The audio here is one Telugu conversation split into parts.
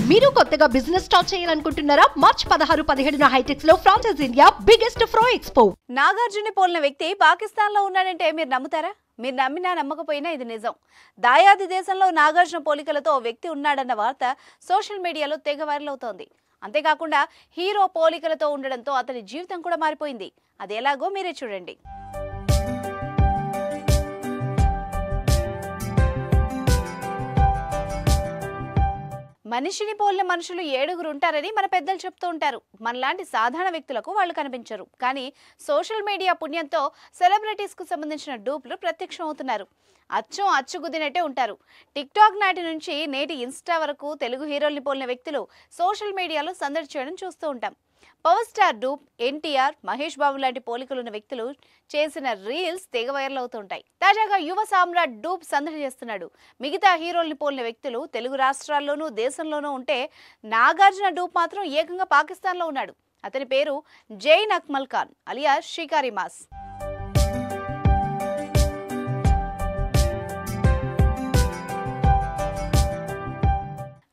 మీరు కొత్తగా బిజినెస్ స్టార్ట్ చేయాలనుకుంటున్నారా? మార్చ్ 16-17 హైటెక్స్ లో franchise India biggest ఫ్రో expo. Nagarjuna పోలిన వ్యక్తి పాకిస్తాన్ లో ఉన్నాడంటే మీరు నమ్ముతారా? మీరు నమ్మినా నమ్మకపోయినా ఇది నిజం. దాయాది దేశంలో నాగార్జున పోలికలతో వ్యక్తి ఉన్నాడన్న వార్త సోషల్ మీడియాలో తెగ వైరల్ అవుతోంది. అంతేకాకుండా హీరో పోలికలతో ఉండడంతో అతని జీవితం కూడా మారిపోయింది. అది ఎలాగో మీరే చూడండి. మనిషిని పోలిన మనుషులు 7 ఉంటారని మన పెద్దలు చెప్తూ ఉంటారు. మనలాంటి సాధారణ వ్యక్తులకు వాళ్ళు కనిపించరు. కానీ సోషల్ మీడియా పుణ్యంతో సెలబ్రిటీస్ కు సంబంధించిన డూప్లు ప్రత్యక్షం అవుతున్నారు. అచ్చుగుద్దినట్టే ఉంటారు. టిక్ టాక్ నాటి నుంచి నేటి ఇన్స్టా వరకు తెలుగు హీరోల్ని పోలిన వ్యక్తులు సోషల్ మీడియాలో సందడి చేయడం చూస్తూ ఉంటాం. Power star dupe, NTR, Mahesh Babu లాంటి పోలికలున్న వ్యక్తులు చేసిన రీల్స్ తెగ వైరల్ అవుతుంటాయి. తాజాగా యువ సామ్రాట్ డూప్ సందడి చేస్తున్నాడు. మిగతా హీరోల్ని పోలిన వ్యక్తులు తెలుగు రాష్ట్రాల్లోనూ దేశంలోనూ ఉంటే నాగార్జున డూప్ మాత్రం ఏకంగా పాకిస్తాన్లో ఉన్నాడు. అతని పేరు జైన్ అక్మల్ ఖాన్ అలియాస్ షికారి మాస్.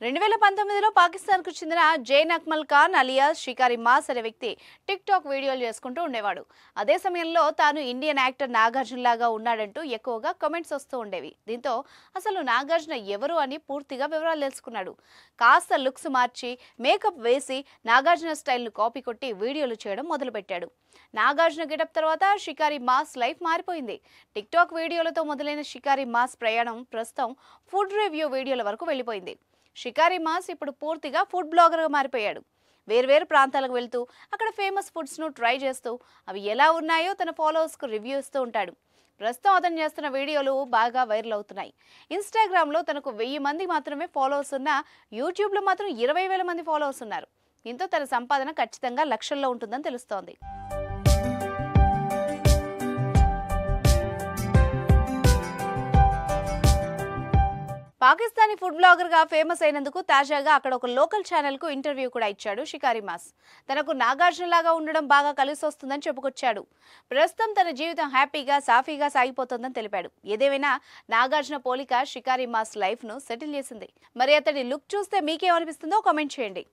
2019లో పాకిస్తాన్కు చెందిన జైన్ అక్మల్ ఖాన్ అలియాస్ షికారి మాస్ అనే వ్యక్తి టిక్ టాక్ వీడియోలు చేసుకుంటూ ఉండేవాడు. అదే సమయంలో తాను ఇండియన్ యాక్టర్ నాగార్జున లాగా ఉన్నాడంటూ ఎక్కువగా కామెంట్స్ వస్తూ ఉండేవి. దీంతో అసలు నాగార్జున ఎవరు అని పూర్తిగా వివరాలు తెలుసుకున్నాడు. కాస్త లుక్స్ మార్చి మేకప్ వేసి నాగార్జున స్టైల్ను కాపీ కొట్టి వీడియోలు చేయడం మొదలుపెట్టాడు. నాగార్జున గెటప్ తర్వాత షికారి మాస్ లైఫ్ మారిపోయింది. టిక్ టాక్ వీడియోలతో మొదలైన షికారి మాస్ ప్రయాణం ప్రస్తుతం ఫుడ్ రివ్యూ వీడియోల వరకు వెళ్ళిపోయింది. షికారి మాస్ ఇప్పుడు పూర్తిగా ఫుడ్ బ్లాగర్గా మారిపోయాడు. వేర్వేరు ప్రాంతాలకు వెళ్తూ అక్కడ ఫేమస్ ఫుడ్స్ను ట్రై చేస్తూ అవి ఎలా ఉన్నాయో తన ఫాలోవర్స్కు రివ్యూ ఇస్తూ ఉంటాడు. ప్రస్తుతం అతను చేస్తున్న వీడియోలు బాగా వైరల్ అవుతున్నాయి. ఇన్స్టాగ్రామ్లో తనకు 1000 మంది మాత్రమే ఫాలోవర్స్ ఉన్నా యూట్యూబ్లో మాత్రం 20,000 మంది ఫాలోవర్స్ ఉన్నారు. దీంతో తన సంపాదన ఖచ్చితంగా లక్షల్లో ఉంటుందని తెలుస్తోంది. పాకిస్తానీ ఫుడ్ బ్లాగర్ గా ఫేమస్ అయినందుకు తాజాగా అక్కడ ఒక లోకల్ ఛానల్ కు ఇంటర్వ్యూ కూడా ఇచ్చాడు షికారి మాస్. తనకు నాగార్జున లాగా ఉండడం బాగా కలిసి వస్తుందని చెప్పుకొచ్చాడు. ప్రస్తుతం తన జీవితం హ్యాపీగా సాఫీగా సాగిపోతుందని తెలిపాడు. ఏదేమైనా నాగార్జున పోలిక షికారి మాస్ లైఫ్ ను సెటిల్ చేసింది. మరి అతడి లుక్ చూస్తే మీకేమనిపిస్తుందో కామెంట్ చేయండి.